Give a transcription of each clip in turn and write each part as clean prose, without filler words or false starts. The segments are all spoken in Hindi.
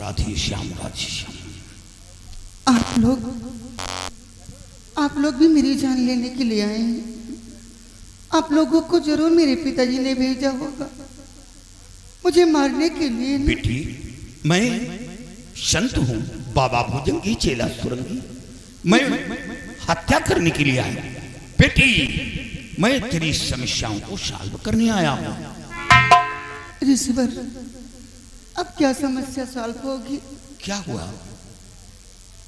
राधे श्याम राधे श्याम। आप लोग भी मेरी जान लेने के लिए आए हैं। आप लोगों को जरूर मेरे पिताजी ने भेजा होगा मुझे मारने के लिए। बेटी, मैं संत हूँ, बाबा भुजंगी चेला सुरंगी। मैं हत्या करने के लिए आया। बेटी, मैं तेरी समस्याओं को सॉल्व करने आया हूँ। ऋषिवर, अब क्या समस्या सॉल्व होगी? क्या हुआ?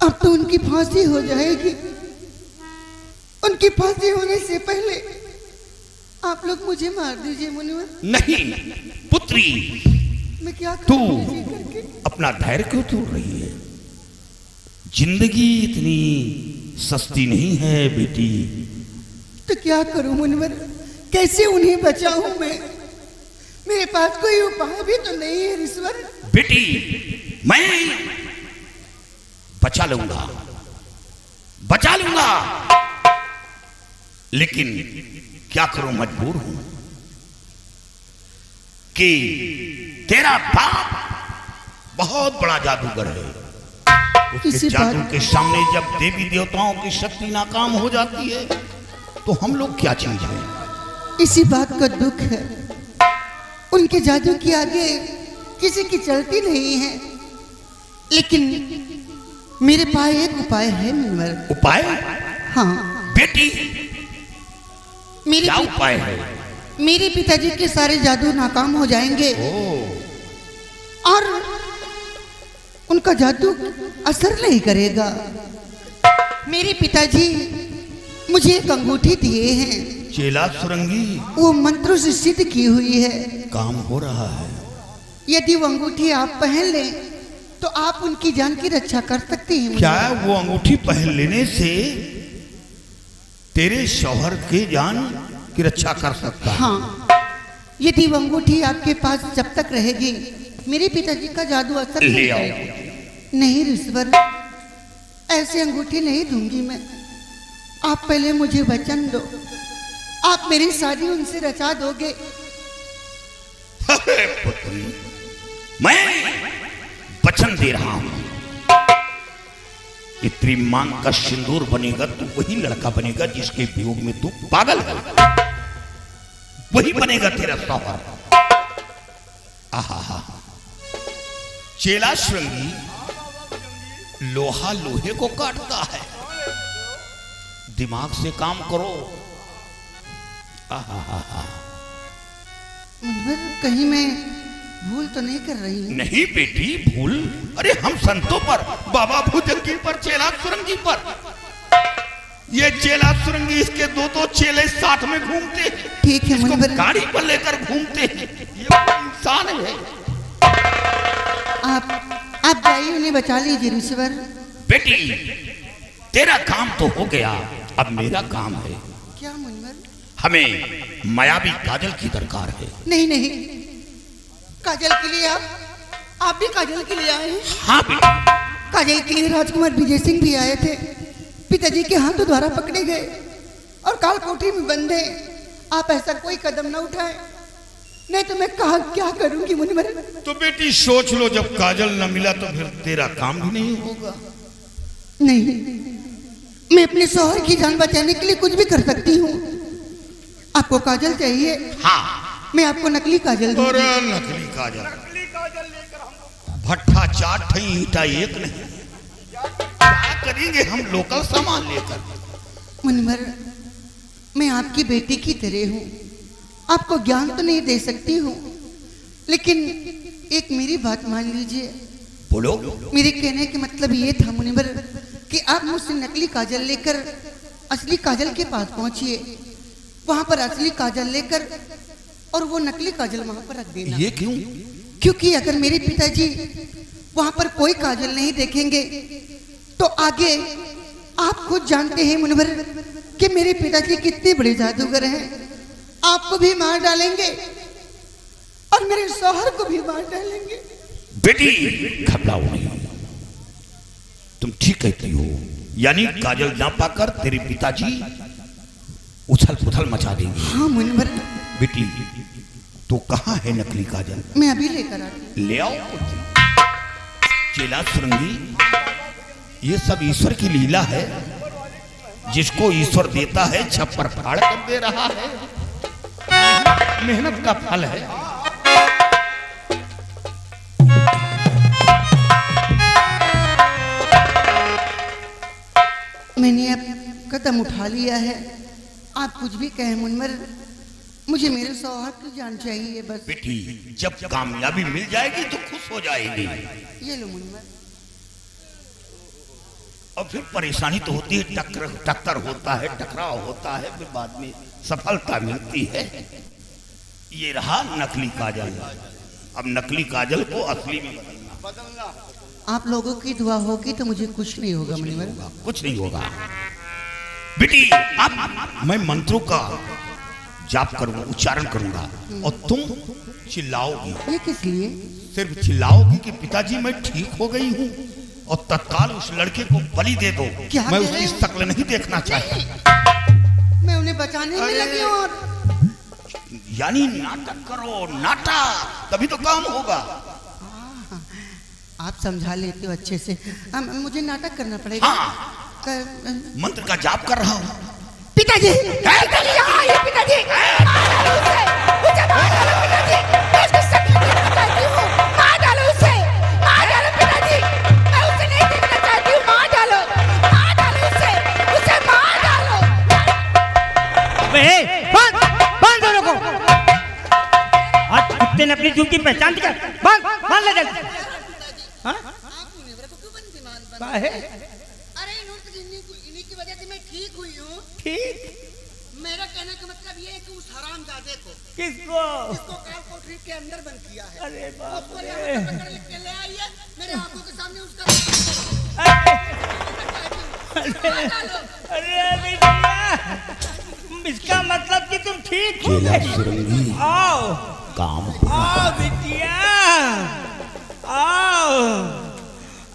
अब तो उनकी फांसी हो जाएगी। उनकी फांसी होने से पहले आप लोग मुझे मार दीजिए मुनिवर। नहीं पुत्री, मैं क्या तू करूं? अपना धैर्य क्यों तोड़ रही है? जिंदगी इतनी सस्ती नहीं है बेटी। तो क्या करूं मुनिवर? कैसे उन्हें बचाऊं मैं? मेरे पास कोई उपाय भी तो नहीं है ऋषिवर। बेटी, मैं बचा लूंगा, बचा लूंगा, लेकिन क्या करूं, मजबूर हूं कि तेरा बाप बहुत बड़ा जादूगर है। उसके जादू के सामने जब देवी देवताओं की शक्ति नाकाम हो जाती है तो हम लोग क्या चीज हैं? इसी बात का दुख है। उनके जादू के आगे किसी की चलती नहीं है। लेकिन मेरे पास एक उपाय है मुनिवर। उपाय? हाँ बेटी, क्या उपाय है? मेरे पिताजी के सारे जादू नाकाम हो जाएंगे और उनका जादू असर नहीं करेगा। मेरे पिताजी मुझे एक अंगूठी दिए हैं, चेला सुरंगी। वो मंत्रों से सिद्ध की हुई है। काम हो रहा है। यदि वो अंगूठी आप पहन लें तो आप उनकी जान की रक्षा कर सकते हैं। क्या वो अंगूठी पहन लेने से तेरे शौहर की जान की रक्षा कर सकता है? हाँ, यदि वो अंगूठी आपके पास जब तक रहेगी मेरे पिताजी का जादू असर नहीं करेगा। नहीं ऋषिवर, ऐसे अंगूठी नहीं दूंगी मैं। आप पहले मुझे वचन दो, आप मेरी शादी उनसे रचा दोगे। मैं वचन दे रहा हूं, इतनी मांग का सिंदूर बनेगा तो वही लड़का बनेगा जिसके वियोग में तू पागल है। वही बनेगा तेरा शौहर। आहा, चेला श्रृंगी, लोहा लोहे को काटता है। दिमाग से काम करो। आहा, कहीं मैं भूल तो नहीं कर रही हूँ? नहीं बेटी, भूल? अरे हम संतों पर, बाबा भुजंगी पर, चेला सुरंगी पर। ये चेला सुरंगी, इसके दो चेले साथ में घूमते हैं। ठीक है मुनिवर, गाड़ी पर लेकर घूमते हैं। ये इंसान है। आप जाइए, उन्हें बचा लीजिए ऋषिवर। बेटी, तेरा काम तो हो गया, अब मेरा काम है। क्या मुनिवर? हमें मायावी काजल की दरकार है। नहीं, काजल के लिए आप भी काजल के लिए आए हैं? हाँ बेटा। काजल के लिए राजकुमार विजय सिंह भी आए थे। पिताजी के हाथों द्वारा पकड़े गए और काल कोठरी में बंधे। आप ऐसा कोई कदम न उठाए, नहीं तो मैं क्या करूंगी मुनिवर? तो बेटी सोच लो, जब काजल न मिला तो फिर तेरा काम भी नहीं होगा। नहीं, मैं अपने शौहर की जान बचाने के लिए कुछ भी कर सकती हूँ। आपको काजल चाहिए? हाँ, मैं आपको नकली काजल दूंगी। और नकली काजल भट्ठा चाट ईटा एक नहीं। क्या करेंगे हम लोकल सामान लेकर? मुनिवर, मैं आपकी बेटी की तरह हूँ, आपको ज्ञान तो नहीं दे सकती हूँ, लेकिन एक मेरी बात मान लीजिए। बोलो। मेरे कहने के मतलब ये था मुनिवर कि आप मुझसे नकली काजल लेकर असली काजल के पास पहुंचिए, वहां पर असली काजल लेकर और वो नकली काजल वहां पर रख देना। ये क्यों? क्योंकि अगर मेरे पिताजी वहां पर कोई काजल नहीं देखेंगे तो आगे आप खुद जानते हैं मुनिवर कि मेरे पिताजी कितने बड़े जादूगर हैं। आपको भी मार डालेंगे और मेरे शौहर को भी मार डालेंगे। बेटी घबराओ नहीं, तुम ठीक कहती हो। यानी काजल ना पाकर तेरे पिताजी उछल पुथल मचा देंगे। हाँ मुनिवर। बेटी, तो कहाँ है नकली काजल? मैं अभी लेकर आती हूँ। ले आओ। चेला सुरंगी, ये सब ईश्वर की लीला है। जिसको ईश्वर देता है छप्पर फाड़ कर दे रहा है। मेहनत का फल है। मैंने अब कदम उठा लिया है। आप कुछ भी कहें मुनवर, मुझे मेरे सौहार्द की जान चाहिए बस। बेटी, जब कामयाबी मिल जाएगी तो खुश हो जाएगी। ये लो मुनवर। और फिर परेशानी तो होती है, टक्कर होता है, टकराव होता है, फिर बाद में सफलता मिलती है। ये रहा नकली काजल। अब नकली काजल को असली में बदलना। आप लोगों की दुआ होगी तो मुझे कुछ नहीं होगा मुनिवर। कुछ नहीं होगा बेटी। अब मैं मंत्रों का जाप करूंगा, उच्चारण करूंगा और तुम चिल्लाओगी। ये किस लिए? सिर्फ चिल्लाओगी कि पिताजी मैं ठीक हो गई हूँ, और तत्काल उस लड़के को बलि दे दो। मैं उसकी शक्ल नहीं देखना चाहता। मैं उन्हें बचाने में लगी हूँ। और यानी नाटक करो, नाटक, तभी तो काम होगा। आप समझा लेते हो अच्छे से। मुझे नाटक करना पड़ेगा। हाँ। मंत्र का जाप कर रहा हूँ। पिताजी, कुत्ते ने अपनी चूक की पहचान दिया। बांध ले जल्दी। हाँ? अरे इन्हीं की वजह से मैं ठीक हुई हूँ। ठीक? मेरा कहने का मतलब ये है कि उस हरामजादे को, किसको? जिसको काल कोठरी के अंदर बंद किया है, अरे बाप उसको रे। यहाँ पकड़ के ले आइए। मेरे आंखों के सामने उसका अरे बेटिया, इसका मतलब कि तुम ठीक हो गई। आओ काम आओ बिटिया, आओ।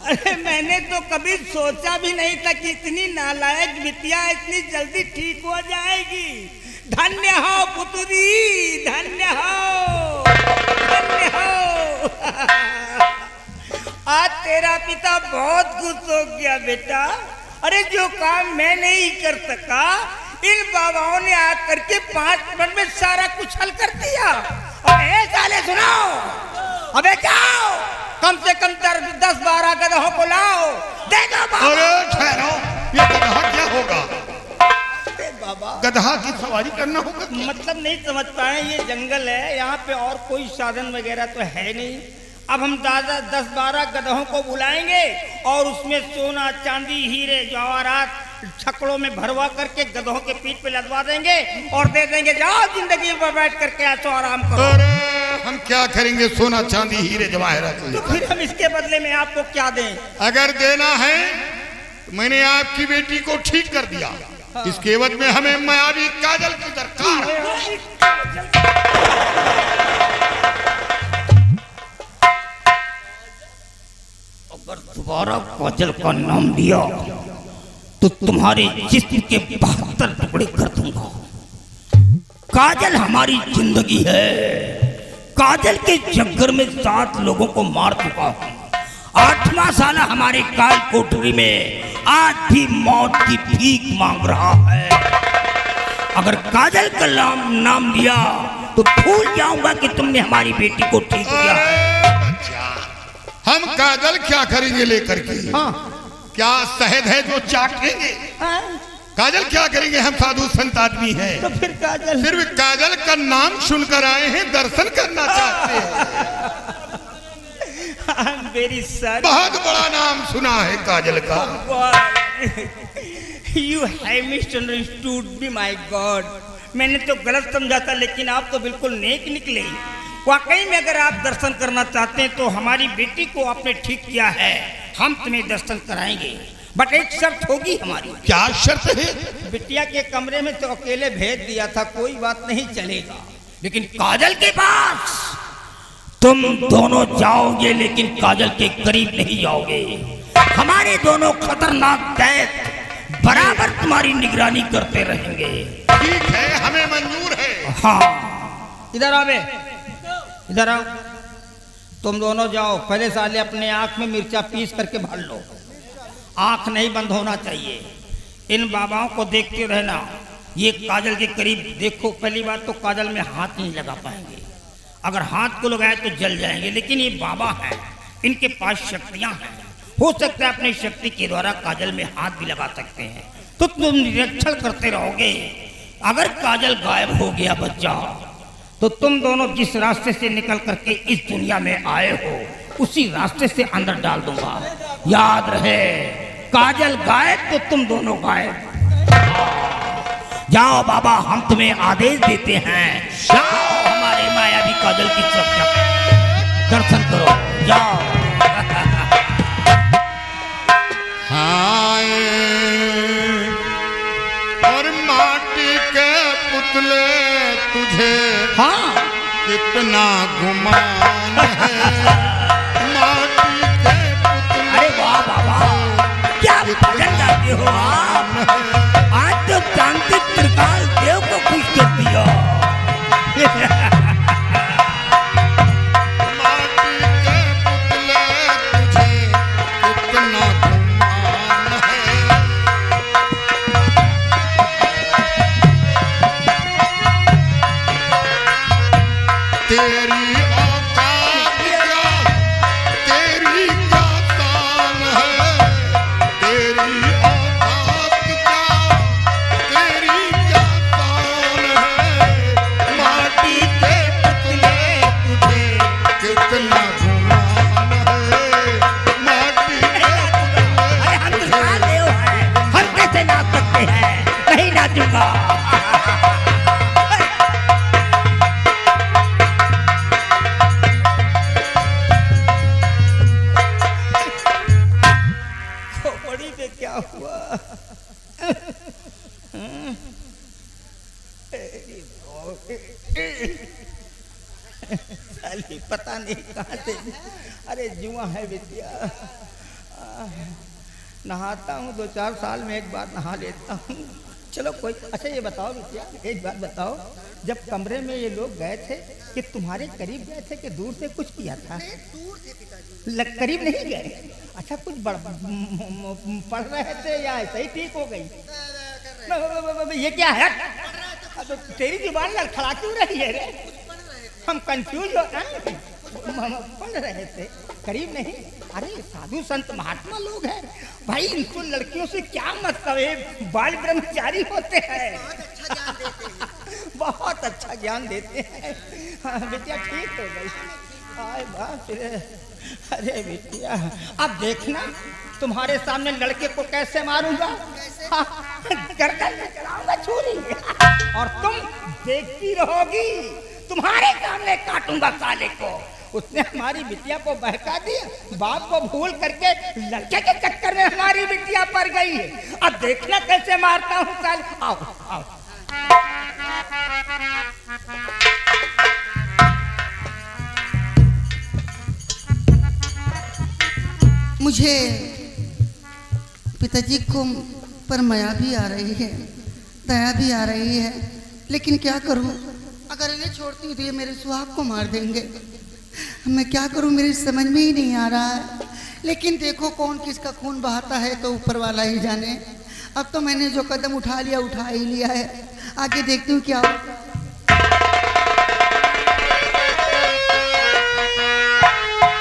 अरे मैंने तो कभी सोचा भी नहीं था कि इतनी नालायक बिटिया इतनी जल्दी ठीक हो जाएगी। धन्य हो पुत्री, धन्य हो, धन्य हो। आज तेरा पिता बहुत खुश हो गया बेटा। अरे जो काम मैं नहीं कर सका, इन बाबाओं ने आकर के 5 मिनट में सारा कुछ हल कर दिया। अबे साले सुनाओ, अबे जाओ, कम से कम 10-12 गधों को लाओ। दे दो बाबा। अरे ठहरो, ये गधा क्या होगा? बाबा गधा की सवारी करना होगा। मतलब नहीं समझ पाए, ये जंगल है, यहाँ पे और कोई साधन वगैरह तो है नहीं। अब हम 10-12 गधों को बुलाएंगे और उसमें सोना, चांदी, हीरे, जवाहरात छकड़ों में भरवा करके गधों के पीठ पे लदवा देंगे और दे देंगे, जाओ जिंदगी पर बैठ करके ऐसो आराम करो। अरे हम क्या करेंगे सोना, चांदी, हीरे, जवाहरात? तो फिर हम इसके बदले में आपको क्या दें? अगर देना है तो मैंने आपकी बेटी को ठीक कर दिया। हाँ। इसके एवज में हमें मायावी काजल की दरकार है। अगर दोबारा काजल का नाम लिया तो तुम्हारे जिस्म के 72 टुकड़े कर दूंगा। काजल हमारी जिंदगी है। काजल के चक्कर में 7 लोगों को मार चुका हूँ। 8वां साल हमारे काल कोठरी में आज भी मौत की भीख मांग रहा है। अगर काजल का नाम लिया तो भूल जाऊंगा कि तुमने हमारी बेटी को ठीक किया है। हम काजल क्या करेंगे लेकर के? हाँ। क्या शहद है जो चाटेंगे? हाँ? काजल क्या करेंगे? हम साधु संत आदमी हैं। तो फिर काजल, सिर्फ काजल का नाम सुनकर आए हैं, दर्शन करना चाहते हैं। Very sorry. बहुत बड़ा नाम सुना है काजल का। You have misunderstood me, my God. मैंने तो गलत समझा था, लेकिन आप तो बिल्कुल नेक निकले। वाकई में अगर आप दर्शन करना चाहते हैं तो हमारी बेटी को आपने ठीक किया है, हम तुम्हें दर्शन कराएंगे। बट एक शर्त होगी हमारी। क्या शर्त है? बिटिया के कमरे में तो अकेले भेज दिया था, कोई बात नहीं चलेगा, लेकिन काजल के पास तुम दोनों जाओगे, लेकिन काजल के करीब नहीं जाओगे। हमारे दोनों खतरनाक दैत बराबर तुम्हारी निगरानी करते रहेंगे। ठीक है, हमें मंजूर है। हाँ, इधर आओ बे, इधर आओ। तुम दोनों जाओ, पहले साले अपने आँख में मिर्चा पीस करके भर लो। आँख नहीं बंद होना चाहिए। इन बाबाओं को देखते रहना। ये काजल के करीब देखो। पहली बात तो काजल में हाथ नहीं लगा पाएंगे, अगर हाथ को लगाए तो जल जाएंगे। लेकिन ये बाबा हैं, इनके पास शक्तियां हैं। हो सकता है अपनी शक्ति के द्वारा काजल में हाथ भी लगा सकते हैं। तो तुम निरीक्षण करते रहोगे। अगर काजल गायब हो गया बच्चा, तो तुम दोनों जिस रास्ते से निकल करके इस दुनिया में आए हो उसी रास्ते से अंदर डाल दूंगा। याद रहे, काजल गायब तो तुम दोनों गायब। जाओ बाबा, हम तुम्हें आदेश देते हैं, जाओ हमारे मायावी काजल की सुरक्षा दर्शन करो। जाओ। हाय और माटी के पुतले तुझे हाँ कितना गुमान है। माटी के पुतले, अरे वाह बाबा, क्या भजन गाते हो आप। आज तो तांत्रिक त्रिकाल देव को खुश कर दिया। माटी के पुतले तुझे कितना गुमान है। तेरी औकात क्या, तेरी क्या शान है। तेरी औकात क्या, तेरी क्या शान है। माटी के पुतले तुझे कितना गुमान है। माटी के अरे हम त्रिकाल देव हैं, हम कैसे नाच सकते हैं। नहीं नाचूंगा। खोपड़ी पे क्या हुआ। साली पता नहीं कहाँ से। अरे जुआ है बिटिया। नहाता हूँ 2-4 साल में एक बार नहा लेता हूँ। चलो कोई। अच्छा ये बताओ बिटिया, एक बात बताओ, जब कमरे में ये लोग गए थे कि तुम्हारे करीब गए थे कि दूर से कुछ किया था। करीब नहीं गए। अच्छा कुछ पढ़ रहे थे या ऐसे ही ठीक हो गई। ये क्या है। तो तेरी जुबान लड़खड़ा क्यों रही है रे। हम कंफ्यूज हो गए। पढ़ रहे थे, करीब नहीं। अरे साधु संत महात्मा लोग हैं भाई, इनको लड़कियों से क्या मतलब है। बाल ब्रह्मचारी होते हैं। बहुत अच्छा ज्ञान देते हैं। हाँ, बिटिया ठीक हो गई। आए बाप रे। अरे बिटिया अब देखना, तुम्हारे सामने लड़के को कैसे मारूंगा। हाँ, गर्दन में चलाऊंगा छुरी और तुम देखती रहोगी। तुम्हारे सामने काटूंगा साले को। उसने हमारी बिटिया को बहका दिया, बाप को भूल करके लड़के के चक्कर में हमारी बिटिया पड़ गई है। अब देखना कैसे मारता हूँ साले। आओ आओ। मुझे पिताजी को पर माया भी आ रही है, दया भी आ रही है, लेकिन क्या करूं। अगर इन्हें छोड़ती हूँ तो ये मेरे सुहाग को मार देंगे। मैं क्या करूं, मेरी समझ में ही नहीं आ रहा है। लेकिन देखो कौन किसका खून बहाता है तो ऊपर वाला ही जाने। अब तो मैंने जो कदम उठा लिया उठा ही लिया है, आगे देखती हूँ क्या होता है।